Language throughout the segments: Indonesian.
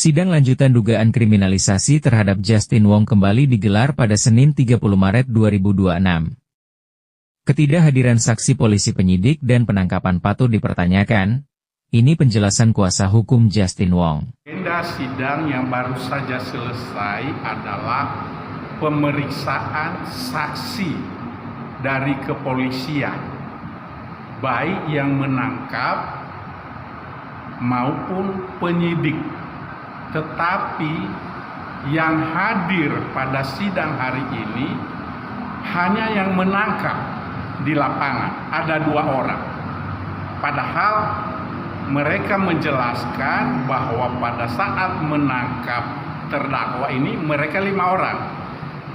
Sidang lanjutan dugaan kriminalisasi terhadap Justin Wong kembali digelar pada Senin 30 Maret 2026. Ketidakhadiran saksi polisi penyidik dan penangkapan patut dipertanyakan. Ini penjelasan kuasa hukum Justin Wong. Agenda sidang yang baru saja selesai adalah pemeriksaan saksi dari kepolisian, baik yang menangkap maupun penyidik. Tetapi yang hadir pada sidang hari ini hanya yang menangkap di lapangan, ada 2 orang. Padahal mereka menjelaskan bahwa pada saat menangkap terdakwa ini mereka 5 orang.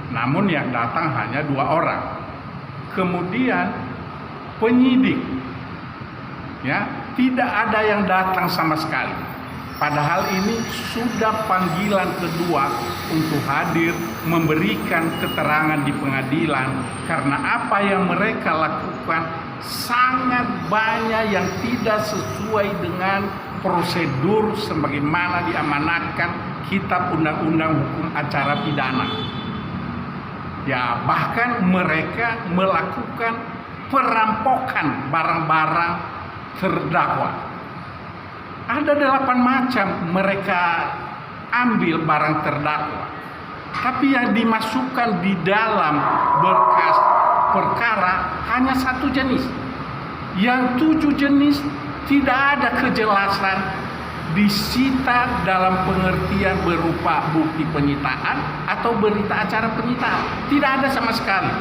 Namun yang datang hanya 2 orang. Kemudian penyidik, ya, tidak ada yang datang sama sekali. Padahal ini sudah panggilan kedua untuk hadir memberikan keterangan di pengadilan, karena apa yang mereka lakukan sangat banyak yang tidak sesuai dengan prosedur sebagaimana diamanatkan Kitab Undang-Undang Hukum Acara Pidana. Ya, bahkan mereka melakukan perampokan barang-barang terdakwa. Ada 8 macam mereka ambil barang terdakwa. Tapi yang dimasukkan di dalam berkas perkara hanya 1 jenis. Yang 7 jenis tidak ada kejelasan disita dalam pengertian berupa bukti penyitaan atau berita acara penyitaan. Tidak ada sama sekali.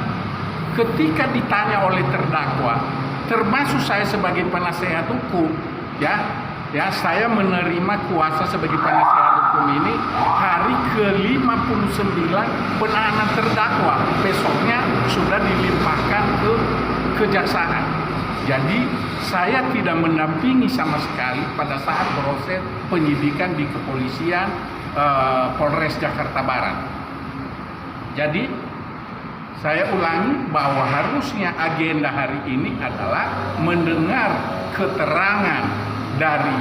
Ketika ditanya oleh terdakwa, termasuk saya sebagai penasehat hukum, ya, saya menerima kuasa sebagai penasehat hukum ini hari ke-59 penahanan terdakwa. Besoknya sudah dilimpahkan ke kejaksaan. Jadi saya tidak mendampingi sama sekali pada saat proses penyidikan di kepolisian Polres Jakarta Barat. Jadi saya ulangi bahwa harusnya agenda hari ini adalah mendengar keterangan dari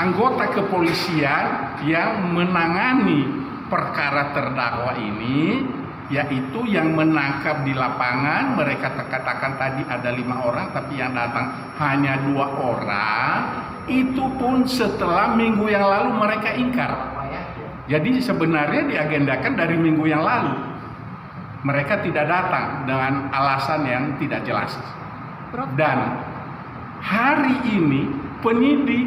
anggota kepolisian yang menangani perkara terdakwa ini, yaitu yang menangkap di lapangan. Mereka katakan tadi ada 5 orang, tapi yang datang hanya 2 orang. Itu pun setelah minggu yang lalu mereka ingkar. Jadi sebenarnya diagendakan dari minggu yang lalu. Mereka tidak datang dengan alasan yang tidak jelas. Dan hari ini penyidik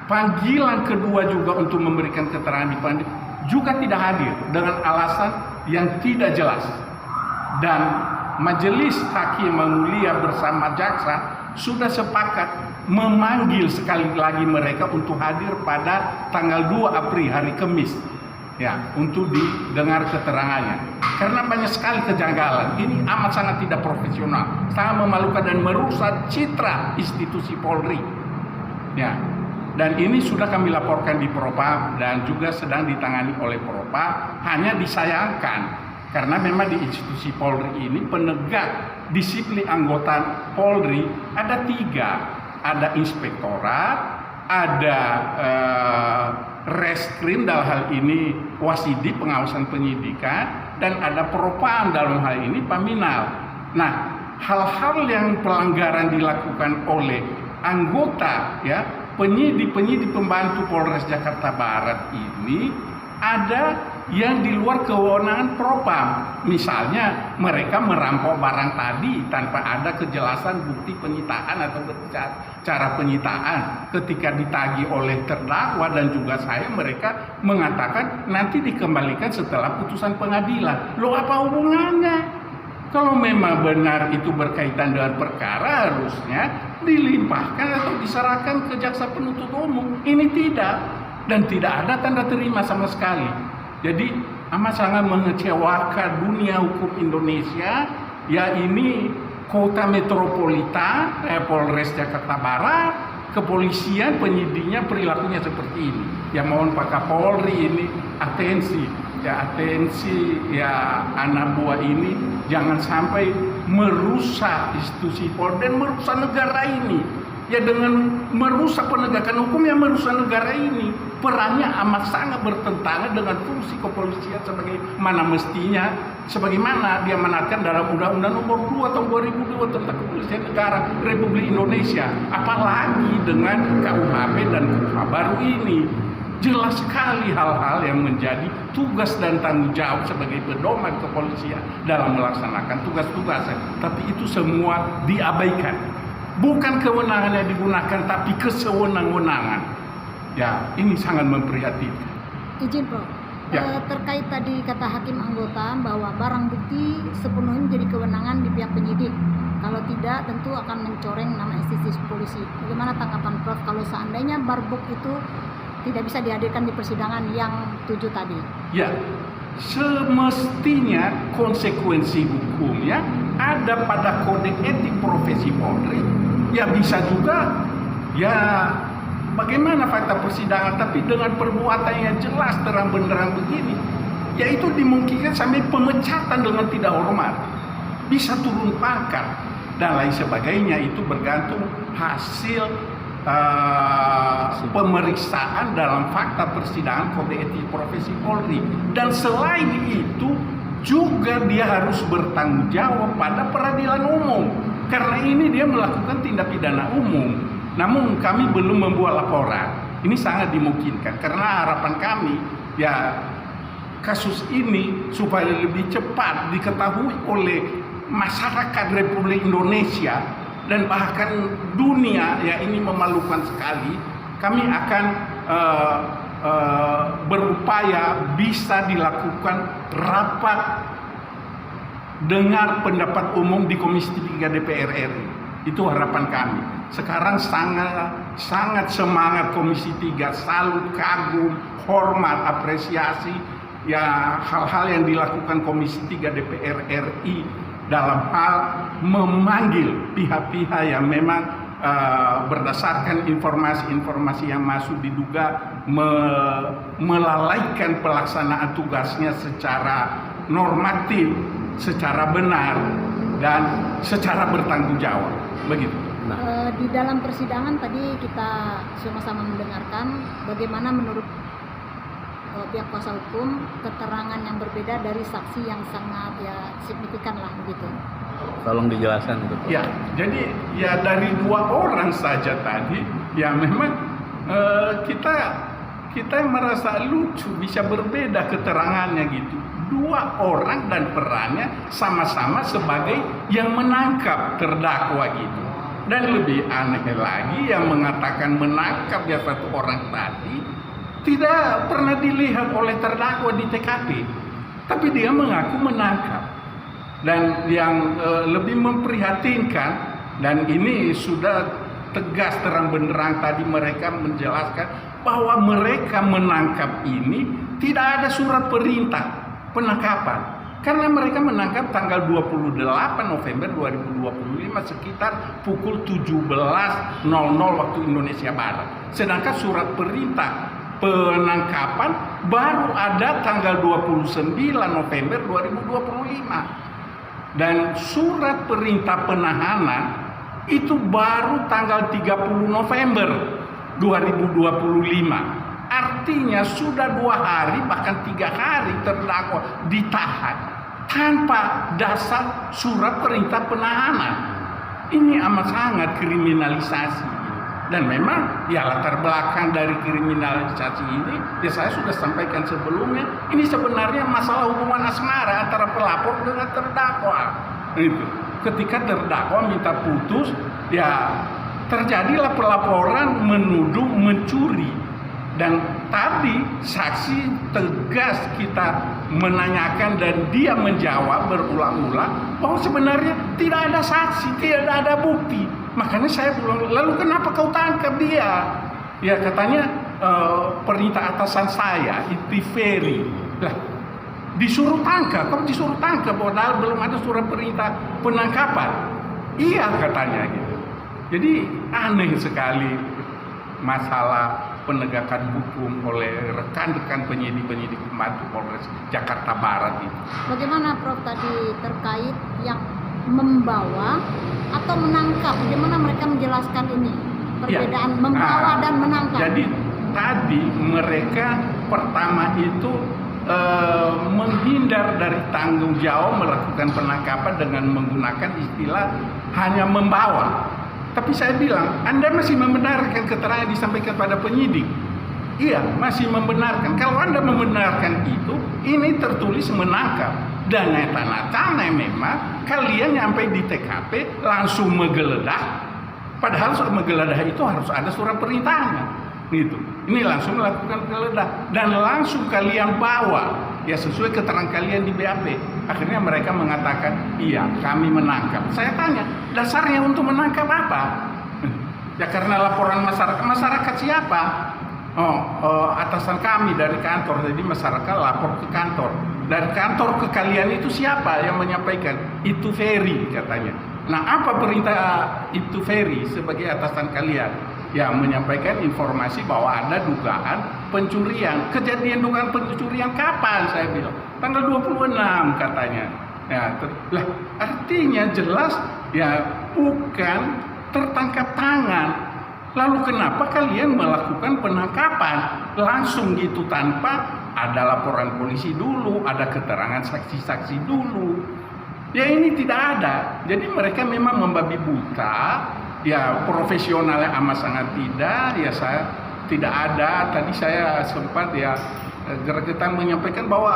panggilan kedua juga untuk memberikan keterangan di pengadilan juga tidak hadir dengan alasan yang tidak jelas. Dan majelis hakim yang mulia bersama jaksa sudah sepakat memanggil sekali lagi mereka untuk hadir pada tanggal 2 April hari Kamis, ya, untuk didengar keterangannya. Karena banyak sekali kejanggalan. Ini amat sangat tidak profesional, sangat memalukan dan merusak citra institusi Polri. Ya, dan ini sudah kami laporkan di Propam dan juga sedang ditangani oleh Propam. Hanya disayangkan karena memang di institusi Polri ini penegak disiplin anggota Polri ada 3, ada inspektorat, ada reskrim dalam hal ini Wasidi pengawasan penyidikan, dan ada Propam dalam hal ini Paminal. Nah, hal-hal yang pelanggaran dilakukan oleh anggota, ya, penyidik pembantu Polres Jakarta Barat ini ada yang di luar kewenangan Propam. Misalnya mereka merampok barang tadi tanpa ada kejelasan bukti penyitaan atau cara penyitaan. Ketika ditagih oleh terdakwa dan juga saya, mereka mengatakan nanti dikembalikan setelah putusan pengadilan. Loh, apa hubungannya? Kalau memang benar itu berkaitan dengan perkara, harusnya dilimpahkan atau diserahkan ke jaksa penuntut umum. Ini tidak, dan tidak ada tanda terima sama sekali. Jadi amat sangat mengecewakan dunia hukum Indonesia. Ya, ini kota metropolitan, Polres Jakarta Barat, kepolisian, penyidiknya perilakunya seperti ini. Ya, mohon Pak Kapolri ini atensi. Ya, anak buah ini jangan sampai merusak institusi Polri dan merusak negara ini. Ya, dengan merusak penegakan hukum yang merusak negara ini. perannya amat sangat bertentangan dengan fungsi kepolisian sebagaimana dia menatkan dalam Undang-Undang Nomor 2 tahun 2002 tentang Kepolisian Negara Republik Indonesia, apalagi dengan KUHP dan KUHA baru ini. Jelas sekali hal-hal yang menjadi tugas dan tanggung jawab sebagai pedoman kepolisian dalam melaksanakan tugas-tugasnya. Tapi itu semua diabaikan. Bukan kewenangan yang digunakan, tapi kesewenang-wenangan. Ya, ini sangat memprihatinkan. Izin, Prof. Ya. Terkait tadi kata hakim anggota bahwa barang bukti sepenuhnya menjadi kewenangan di pihak penyidik. Kalau tidak, tentu akan mencoreng nama institusi polisi. Bagaimana tanggapan Prof kalau seandainya barbuk itu tidak bisa dihadirkan di persidangan yang 7 tadi? Ya, semestinya konsekuensi hukumnya ada pada kode etik profesi Polri. Ya bisa juga, ya bagaimana fakta persidangan, tapi dengan perbuatan yang jelas terang benderang begini, yaitu dimungkinkan sampai pemecatan dengan tidak hormat, bisa turun pangkat dan lain sebagainya. Itu bergantung hasil pemeriksaan dalam fakta persidangan kode etik profesi Polri. Dan selain itu juga dia harus bertanggung jawab pada peradilan umum, karena ini dia melakukan tindak pidana umum. Namun kami belum membuat laporan. Ini sangat dimungkinkan karena harapan kami ya kasus ini supaya lebih cepat diketahui oleh masyarakat Republik Indonesia dan bahkan dunia, ya ini memalukan sekali. Kami akan berupaya bisa dilakukan rapat dengar pendapat umum di Komisi 3 DPR RI. Itu harapan kami. Sekarang sangat semangat Komisi 3, salut, kagum, hormat, apresiasi ya hal-hal yang dilakukan Komisi 3 DPR RI dalam hal memanggil pihak-pihak yang memang berdasarkan informasi-informasi yang masuk diduga melalaikan pelaksanaan tugasnya secara normatif, secara benar, dan secara bertanggung jawab. Begitu. Di dalam persidangan tadi kita sama-sama mendengarkan bagaimana menurut pihak kuasa hukum keterangan yang berbeda dari saksi yang sangat signifikan lah begitu. Tolong dijelaskan itu. Ya, jadi ya dari 2 orang saja tadi ya memang kita merasa lucu bisa berbeda keterangannya gitu. 2 orang dan perannya sama-sama sebagai yang menangkap terdakwa gitu. Dan lebih aneh lagi yang mengatakan menangkap ya 1 orang tadi tidak pernah dilihat oleh terdakwa di TKP, tapi dia mengaku menangkap. Dan yang lebih memprihatinkan, dan ini sudah tegas terang benderang tadi mereka menjelaskan bahwa mereka menangkap ini tidak ada surat perintah penangkapan, karena mereka menangkap tanggal 28 November 2025 sekitar pukul 17.00 waktu Indonesia Barat. Sedangkan surat perintah penangkapan baru ada tanggal 29 November 2025. Dan surat perintah penahanan itu baru tanggal 30 November 2025. Artinya sudah 2 hari bahkan 3 hari terdakwa ditahan tanpa dasar surat perintah penahanan. Ini amat sangat kriminalisasi. Dan memang ya latar belakang dari kriminalisasi ini ya saya sudah sampaikan sebelumnya, ini sebenarnya masalah hubungan asmara antara pelapor dengan terdakwa. Itu ketika terdakwa minta putus ya terjadilah pelaporan menuduh mencuri. Dan tadi saksi tegas kita menanyakan dan dia menjawab berulang-ulang bahwa sebenarnya tidak ada saksi, tidak ada bukti. Makanya saya bilang, lalu kenapa kau tangkap dia? Ya katanya perintah atasan saya, Itiferi. Lah, disuruh tangkap, kamu disuruh tangkap, padahal belum ada surat perintah penangkapan. Iya katanya gitu. Jadi aneh sekali masalah penegakan hukum oleh rekan-rekan penyidik-penyidik pembantu Polres Jakarta Barat itu. Bagaimana Prof tadi terkait yang membawa atau menangkap? Bagaimana mereka menjelaskan ini? Perbedaan membawa dan menangkap. Jadi tadi mereka pertama itu menghindar dari tanggung jawab melakukan penangkapan dengan menggunakan istilah hanya membawa. Tapi saya bilang, Anda masih membenarkan keterangan yang disampaikan pada penyidik. Iya, masih membenarkan. Kalau Anda membenarkan itu, ini tertulis menangkap. Dan nyata-nyata memang kalian nyampe di TKP langsung menggeledah. Padahal soal menggeledah itu harus ada surat perintahnya. Gitu. Ini langsung melakukan penggeledah dan langsung kalian bawa ya sesuai keterangan kalian di BAP. Akhirnya mereka mengatakan iya kami menangkap. Saya tanya dasarnya untuk menangkap apa? Ya karena laporan masyarakat siapa? Atasan kami dari kantor. Jadi masyarakat lapor ke kantor. Dari kantor ke kalian itu siapa yang menyampaikan? Itu Ferry katanya. Nah apa perintah itu Ferry sebagai atasan kalian? Ya menyampaikan informasi bahwa ada dugaan pencurian. Kejadian dugaan pencurian kapan? Saya bilang tanggal 26 katanya. Ya, lah artinya jelas ya bukan tertangkap tangan. Lalu kenapa kalian melakukan penangkapan langsung gitu tanpa ada laporan polisi dulu, ada keterangan saksi-saksi dulu? Ya ini tidak ada. Jadi mereka memang membabi buta. Ya profesionalnya amat sangat tidak, ya saya tidak ada. Tadi saya sempat ya gregetan menyampaikan bahwa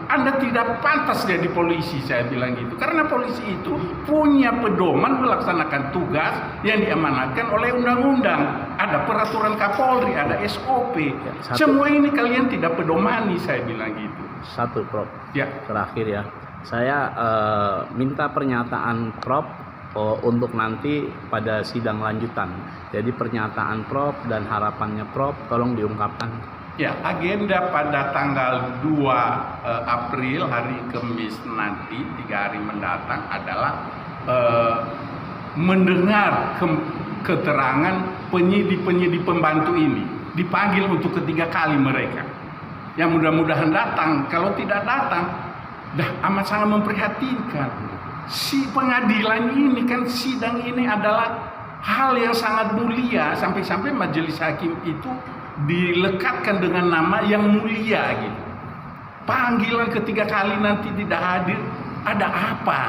Anda tidak pantas jadi polisi, saya bilang gitu. Karena polisi itu punya pedoman melaksanakan tugas yang diamanatkan oleh undang-undang. Ada peraturan Kapolri, ada SOP. Ya, semua ini kalian tidak pedomani, saya bilang gitu. Satu, Prof. Ya. Terakhir ya, saya minta pernyataan Prof. Untuk nanti pada sidang lanjutan. Jadi pernyataan Prof dan harapannya Prof tolong diungkapkan. Ya, agenda pada tanggal 2 April hari Kamis nanti 3 hari mendatang adalah mendengar keterangan penyidik pembantu ini. Dipanggil untuk ketiga kali mereka. Yang mudah-mudahan datang. Kalau tidak datang, amat sangat memprihatinkan. Si pengadilan ini kan sidang ini adalah hal yang sangat mulia sampai-sampai majelis hakim itu dilekatkan dengan nama yang mulia gitu. Panggilan ketiga kali nanti tidak hadir, ada apa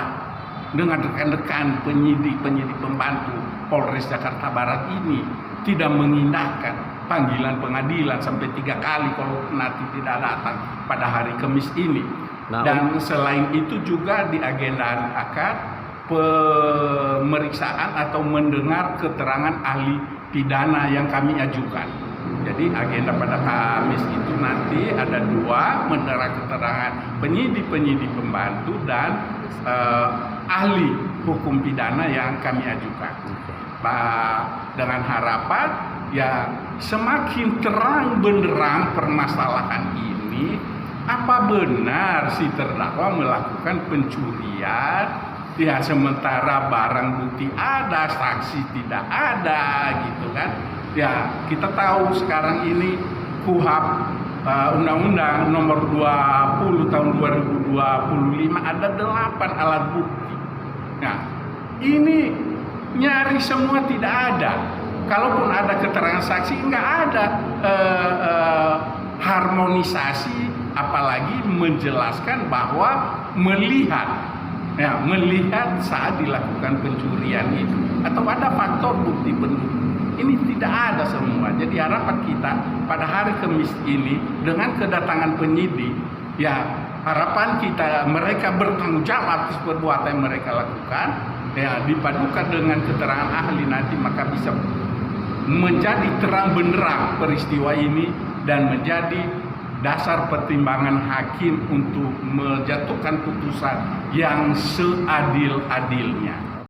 dengan rekan-rekan penyidik pembantu Polres Jakarta Barat ini tidak mengindahkan panggilan pengadilan sampai 3 kali kalau nanti tidak datang pada hari Kamis ini. Dan selain itu juga diagendakan akan pemeriksaan atau mendengar keterangan ahli pidana yang kami ajukan. Jadi agenda pada Kamis itu nanti ada 2, mendengar keterangan penyidik pembantu dan ahli hukum pidana yang kami ajukan. Dengan harapan ya semakin terang benderang permasalahan ini. Apa benar si terdakwa melakukan pencurian? Ya sementara barang bukti ada, saksi tidak ada, gitu kan? Ya kita tahu sekarang ini KUHP Undang-Undang Nomor 20 Tahun 2025 ada 8 alat bukti. Nah ini nyari semua tidak ada. Kalaupun ada keterangan saksi nggak ada harmonisasi. Apalagi menjelaskan bahwa melihat saat dilakukan pencurian itu atau ada faktor bukti pendukung ini tidak ada semua. Jadi harapan kita pada hari Kamis ini dengan kedatangan penyidik, ya harapan kita mereka bertanggung jawab atas perbuatan yang mereka lakukan, ya dipadukan dengan keterangan ahli nanti maka bisa menjadi terang benderang peristiwa ini dan menjadi dasar pertimbangan hakim untuk menjatuhkan putusan yang seadil-adilnya.